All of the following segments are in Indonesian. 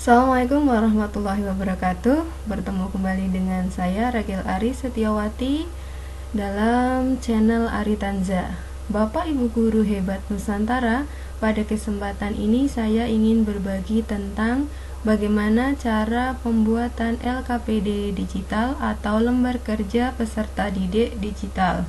Assalamualaikum warahmatullahi wabarakatuh. Bertemu kembali dengan saya Ragil Ari Setiawati dalam channel Ari Tanza. Bapak Ibu guru hebat Nusantara, pada kesempatan ini saya ingin berbagi tentang bagaimana cara pembuatan LKPD digital atau lembar kerja peserta didik digital.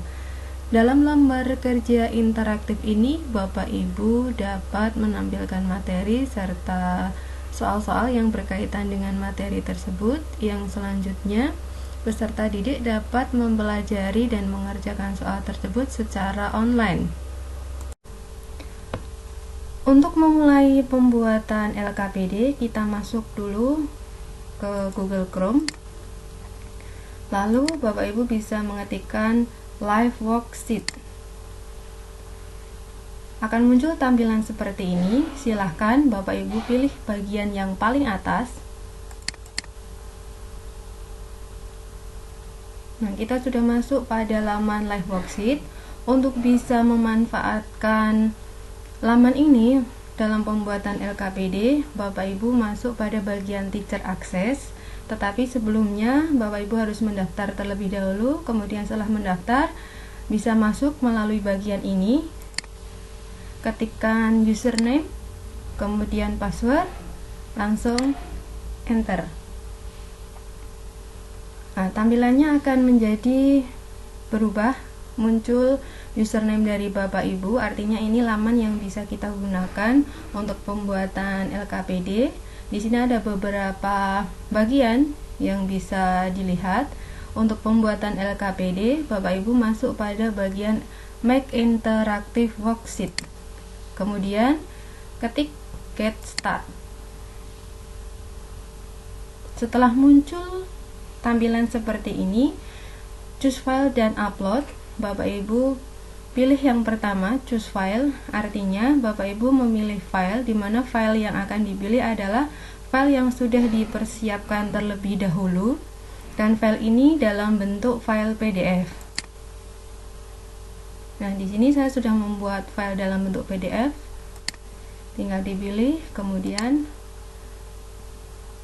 Dalam lembar kerja interaktif ini, Bapak Ibu dapat menampilkan materi serta soal-soal yang berkaitan dengan materi tersebut. Yang selanjutnya, peserta didik dapat mempelajari dan mengerjakan soal tersebut secara online. Untuk memulai pembuatan LKPD, kita masuk dulu ke Google Chrome. Lalu Bapak Ibu bisa mengetikkan Live Worksheet. Akan muncul tampilan seperti ini. Silahkan Bapak Ibu pilih bagian yang paling atas. Nah, kita sudah masuk pada laman Live Worksheet. Untuk bisa memanfaatkan laman ini dalam pembuatan LKPD, Bapak Ibu masuk pada bagian Teacher Access. Tetapi sebelumnya Bapak Ibu harus mendaftar terlebih dahulu. Kemudian setelah mendaftar, bisa masuk melalui bagian ini. Ketikkan username, kemudian password, langsung enter. Nah, tampilannya akan menjadi berubah, muncul username dari Bapak Ibu. Artinya ini laman yang bisa kita gunakan untuk pembuatan LKPD. Di sini ada beberapa bagian yang bisa dilihat. Untuk pembuatan LKPD, Bapak Ibu masuk pada bagian Make Interactive Worksheet. Kemudian ketik Get Start. Setelah muncul tampilan seperti ini, choose file dan upload. Bapak Ibu pilih yang pertama, choose file. Artinya Bapak Ibu memilih file, di mana file yang akan dipilih adalah file yang sudah dipersiapkan terlebih dahulu, dan file ini dalam bentuk file PDF. Nah, di sini saya sudah membuat file dalam bentuk PDF. Tinggal dipilih, kemudian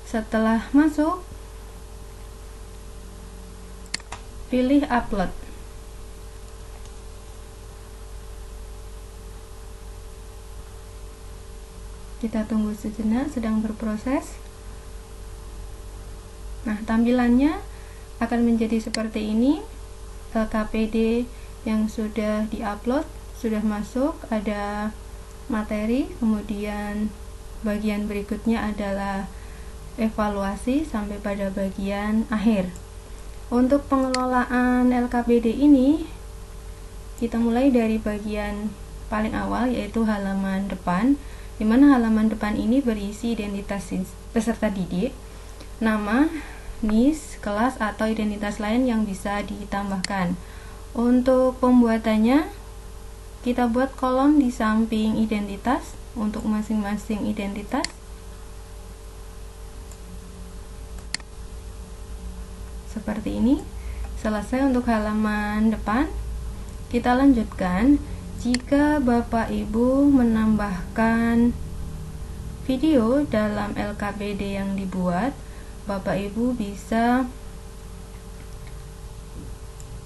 setelah masuk, pilih upload. Kita tunggu sejenak, sedang berproses. Nah, tampilannya akan menjadi seperti ini. LKPD yang sudah diupload, sudah masuk, ada materi, kemudian bagian berikutnya adalah evaluasi sampai pada bagian akhir. Untuk pengelolaan LKPD ini, kita mulai dari bagian paling awal, yaitu halaman depan, di mana halaman depan ini berisi identitas peserta didik, nama, NIS, kelas, atau identitas lain yang bisa ditambahkan. Untuk pembuatannya, kita buat kolom di samping identitas untuk masing-masing identitas. Seperti ini. Selesai untuk halaman depan. Kita lanjutkan. Jika Bapak Ibu menambahkan video dalam LKPD yang dibuat, Bapak Ibu bisa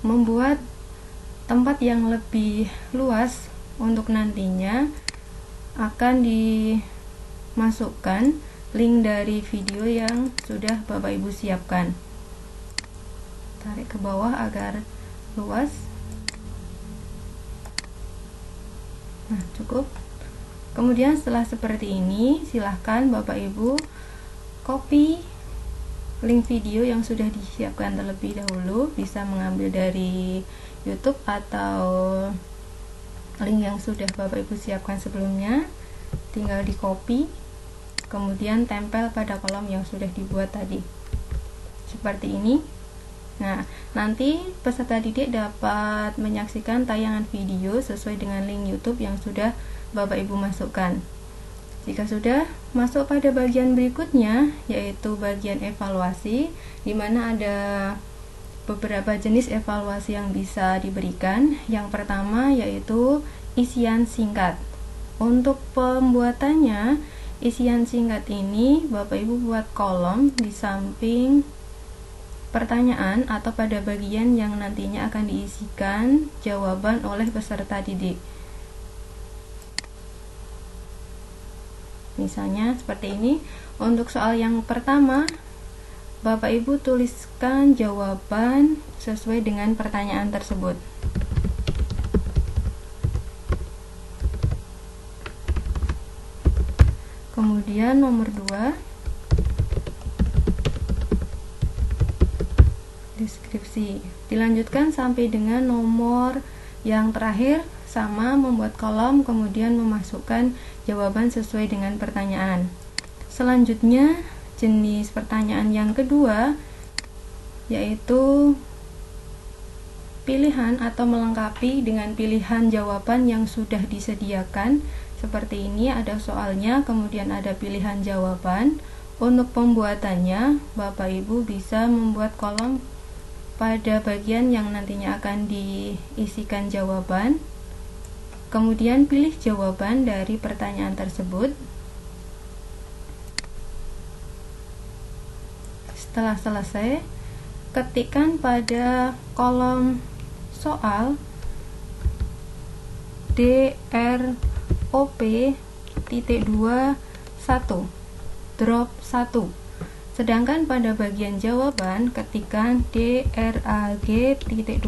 membuat tempat yang lebih luas untuk nantinya akan dimasukkan link dari video yang sudah Bapak Ibu siapkan. Tarik ke bawah agar luas. Nah, cukup. Kemudian setelah seperti ini, silahkan Bapak Ibu copy link video yang sudah disiapkan terlebih dahulu. Bisa mengambil dari YouTube atau link yang sudah Bapak Ibu siapkan sebelumnya. Tinggal di copy, kemudian tempel pada kolom yang sudah dibuat tadi. Seperti ini. Nah, nanti peserta didik dapat menyaksikan tayangan video sesuai dengan link YouTube yang sudah Bapak Ibu masukkan. Jika sudah, masuk pada bagian berikutnya, yaitu bagian evaluasi, di mana ada beberapa jenis evaluasi yang bisa diberikan. Yang pertama yaitu isian singkat. Untuk pembuatannya, isian singkat ini Bapak Ibu buat kolom di samping pertanyaan atau pada bagian yang nantinya akan diisikan jawaban oleh peserta didik. Misalnya seperti ini. Untuk soal yang pertama, Bapak Ibu tuliskan jawaban sesuai dengan pertanyaan tersebut. Kemudian nomor 2, deskripsi. Dilanjutkan sampai dengan nomor yang terakhir, sama membuat kolom kemudian memasukkan jawaban sesuai dengan pertanyaan. Selanjutnya jenis pertanyaan yang kedua yaitu pilihan atau melengkapi dengan pilihan jawaban yang sudah disediakan. Seperti ini, ada soalnya, kemudian ada pilihan jawaban. Untuk pembuatannya, Bapak Ibu bisa membuat kolom pada bagian yang nantinya akan diisikan jawaban. Kemudian pilih jawaban dari pertanyaan tersebut. Setelah selesai, ketikkan pada kolom soal DROP.21 drop 1. Sedangkan pada bagian jawaban ketikkan DRAG.21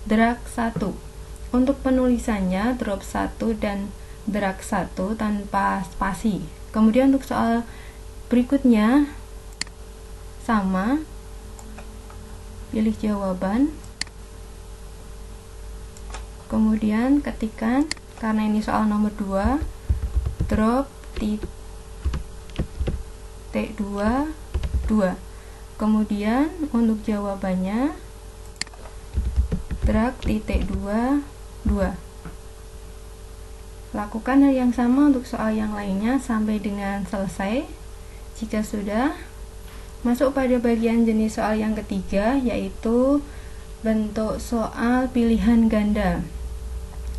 drag 1. Untuk penulisannya drop 1 dan drag 1 tanpa spasi. Kemudian untuk soal berikutnya sama, pilih jawaban, kemudian ketikkan, karena ini soal nomor 2, drop T2 2. Kemudian untuk jawabannya drag titik 2 2. Lakukan hal yang sama untuk soal yang lainnya sampai dengan selesai. Jika sudah, masuk pada bagian jenis soal yang ketiga, yaitu bentuk soal pilihan ganda.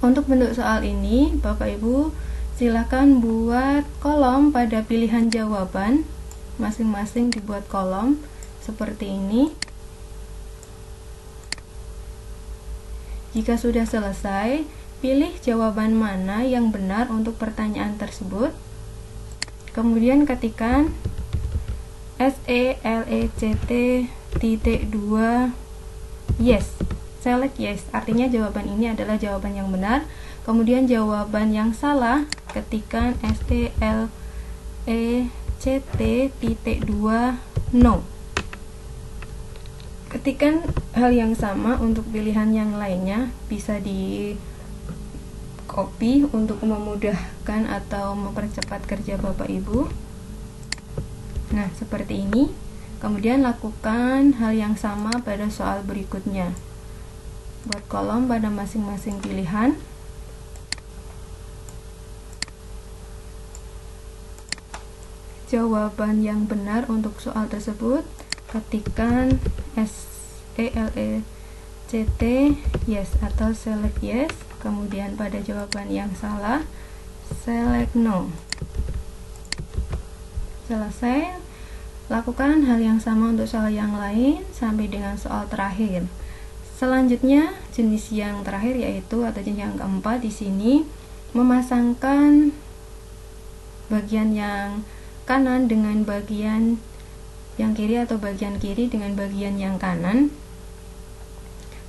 Untuk bentuk soal ini, Bapak Ibu silakan buat kolom pada pilihan jawaban. Masing-masing dibuat kolom seperti ini. Jika sudah selesai, pilih jawaban mana yang benar untuk pertanyaan tersebut. Kemudian ketikkan SELECT.2 yes, select yes, artinya jawaban ini adalah jawaban yang benar. Kemudian jawaban yang salah ketikkan SELECT.2 no. Ketikkan hal yang sama untuk pilihan yang lainnya, bisa di copy untuk memudahkan atau mempercepat kerja Bapak Ibu. Nah, seperti ini. Kemudian lakukan hal yang sama pada soal berikutnya. Buat kolom pada masing-masing pilihan. Jawaban yang benar untuk soal tersebut ketikkan SELECT yes atau select yes. Kemudian pada jawaban yang salah select no. Selesai, lakukan hal yang sama untuk soal yang lain sampai dengan soal terakhir. Selanjutnya, jenis yang terakhir yaitu atau jenis yang keempat di sini memasangkan bagian yang kanan dengan bagian yang kiri atau bagian kiri dengan bagian yang kanan.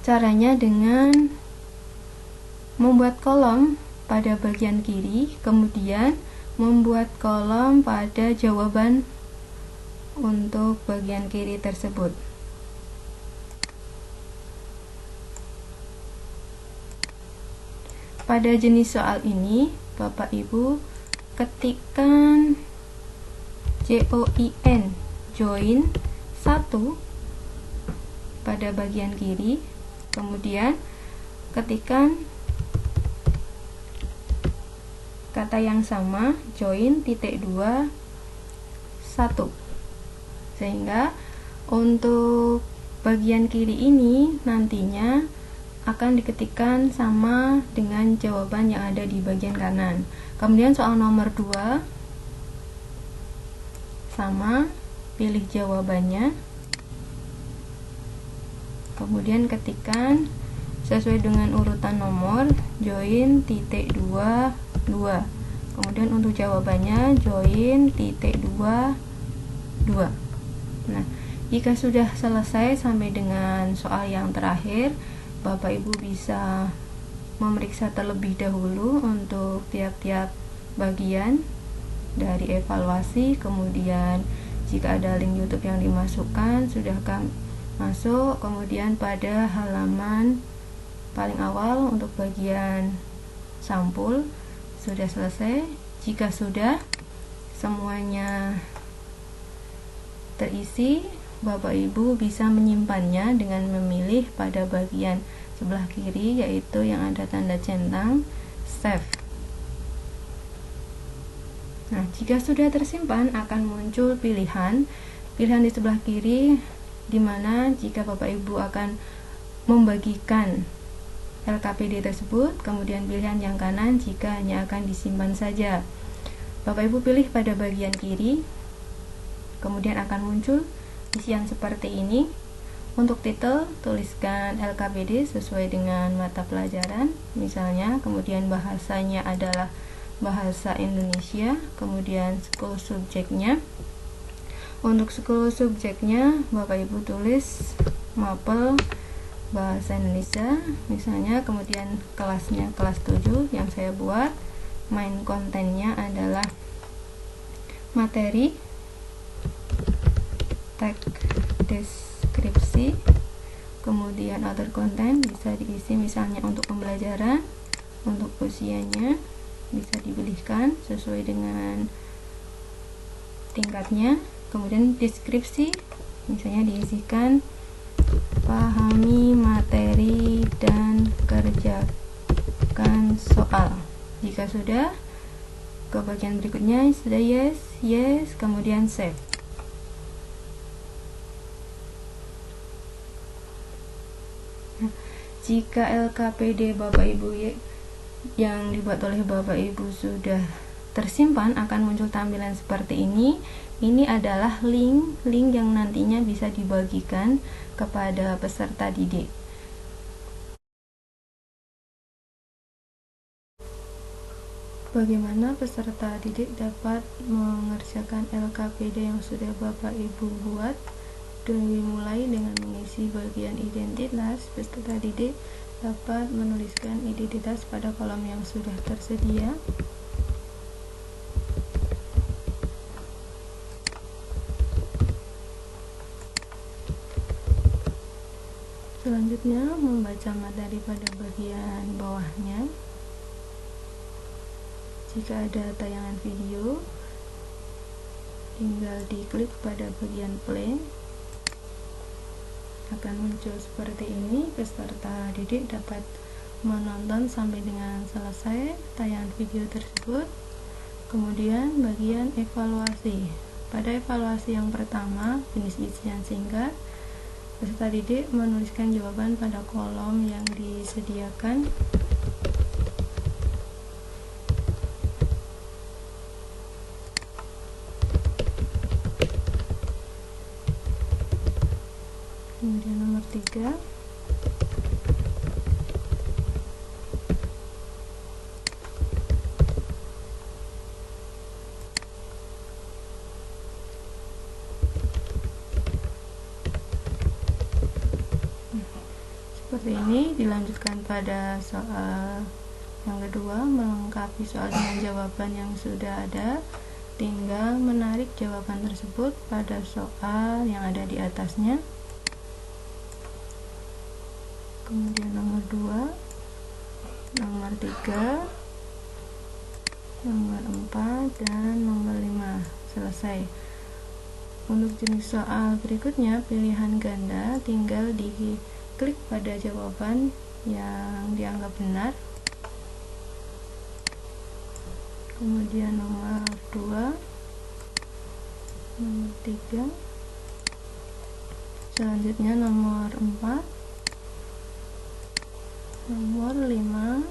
Caranya dengan membuat kolom pada bagian kiri, kemudian membuat kolom pada jawaban untuk bagian kiri tersebut. Pada jenis soal ini, Bapak Ibu ketikkan JOIN, join 1 pada bagian kiri, kemudian ketikkan kata yang sama, join titik 2 1, sehingga untuk bagian kiri ini nantinya akan diketikkan sama dengan jawaban yang ada di bagian kanan. Kemudian soal nomor 2, sama, pilih jawabannya, kemudian ketikkan sesuai dengan urutan nomor, join titik 2, 2. Kemudian untuk jawabannya join titik 2, 2. Nah, jika sudah selesai sampai dengan soal yang terakhir, Bapak Ibu bisa memeriksa terlebih dahulu untuk tiap-tiap bagian dari evaluasi. Kemudian jika ada link YouTube yang dimasukkan, sudahkah masuk. Kemudian pada halaman paling awal untuk bagian sampul sudah selesai. Jika sudah semuanya terisi, Bapak Ibu bisa menyimpannya dengan memilih pada bagian sebelah kiri, yaitu yang ada tanda centang save. Nah, jika sudah tersimpan akan muncul pilihan di sebelah kiri, di mana jika Bapak Ibu akan membagikan LKPD tersebut, kemudian pilihan yang kanan jika hanya akan disimpan saja. Bapak Ibu pilih pada bagian kiri, kemudian akan muncul isian seperti ini. Untuk titel, tuliskan LKPD sesuai dengan mata pelajaran misalnya, kemudian bahasanya adalah bahasa Indonesia, kemudian school subjeknya. Untuk school subjeknya Bapak Ibu tulis mapel bahasa Indonesia misalnya, kemudian kelasnya kelas 7 yang saya buat. Main kontennya adalah materi, tag deskripsi, kemudian other content bisa diisi misalnya untuk pembelajaran. Untuk usianya bisa dipilihkan sesuai dengan tingkatnya. Kemudian deskripsi misalnya diisikan pahami materi dan kerjakan soal. Jika sudah, ke bagian berikutnya sudah yes, kemudian save. Jika LKPD Bapak Ibu yang dibuat oleh Bapak Ibu sudah tersimpan, akan muncul tampilan seperti ini. Ini adalah link yang nantinya bisa dibagikan kepada peserta didik. Bagaimana peserta didik dapat mengerjakan LKPD yang sudah Bapak Ibu buat? Dimulai dengan mengisi bagian identitas. Peserta didik dapat menuliskan identitas pada kolom yang sudah tersedia. Selanjutnya membaca materi pada bagian bawahnya. Jika ada tayangan video, tinggal diklik pada bagian play. Akan muncul seperti ini. Peserta didik dapat menonton sampai dengan selesai tayangan video tersebut. Kemudian bagian evaluasi. Pada evaluasi yang pertama, jenis isian singkat, peserta didik menuliskan jawaban pada kolom yang disediakan. Kemudian nomor 3, seperti ini. Dilanjutkan pada soal yang kedua, melengkapi soal dengan jawaban yang sudah ada. Tinggal menarik jawaban tersebut pada soal yang ada di atasnya. Kemudian nomor 2, nomor 3, nomor 4, dan nomor 5 selesai. Untuk jenis soal berikutnya, pilihan ganda, tinggal diklik pada jawaban yang dianggap benar. Kemudian nomor 2, nomor 3, selanjutnya nomor 4, nomor 5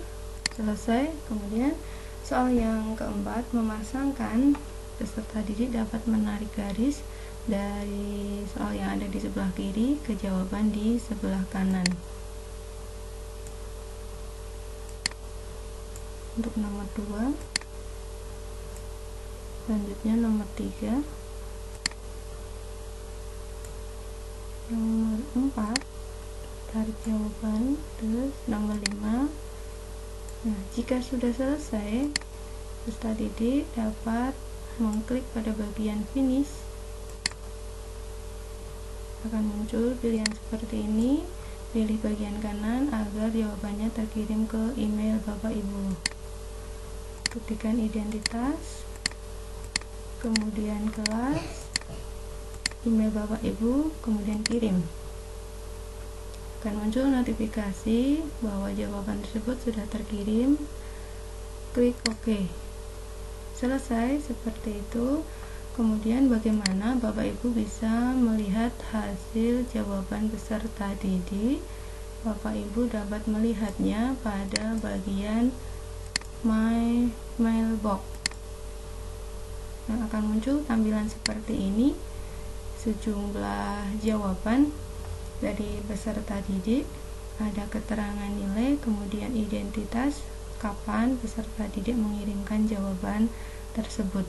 selesai. Kemudian soal yang keempat, memasangkan peserta didik dapat menarik garis dari soal yang ada di sebelah kiri ke jawaban di sebelah kanan. Untuk nomor 2, selanjutnya nomor 3, nomor 4 tarik jawaban, terus nomor 5. Nah, jika sudah selesai, peserta didik dapat mengklik pada bagian finish. Akan muncul pilihan seperti ini. Pilih bagian kanan agar jawabannya terkirim ke email Bapak Ibu. Ketikkan identitas, kemudian kelas, email Bapak Ibu, kemudian kirim. Akan muncul notifikasi bahwa jawaban tersebut sudah terkirim. Klik OK. Selesai seperti itu. Kemudian bagaimana Bapak Ibu bisa melihat hasil jawaban peserta didik? Bapak Ibu dapat melihatnya pada bagian My Mailbox. Yang akan muncul tampilan seperti ini, sejumlah jawaban dari peserta didik, ada keterangan nilai, kemudian identitas, kapan peserta didik mengirimkan jawaban tersebut.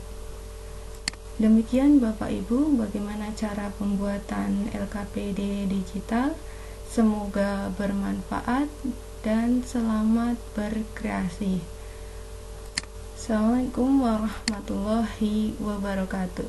Demikian Bapak Ibu bagaimana cara pembuatan LKPD digital. Semoga bermanfaat dan selamat berkreasi. Assalamualaikum warahmatullahi wabarakatuh.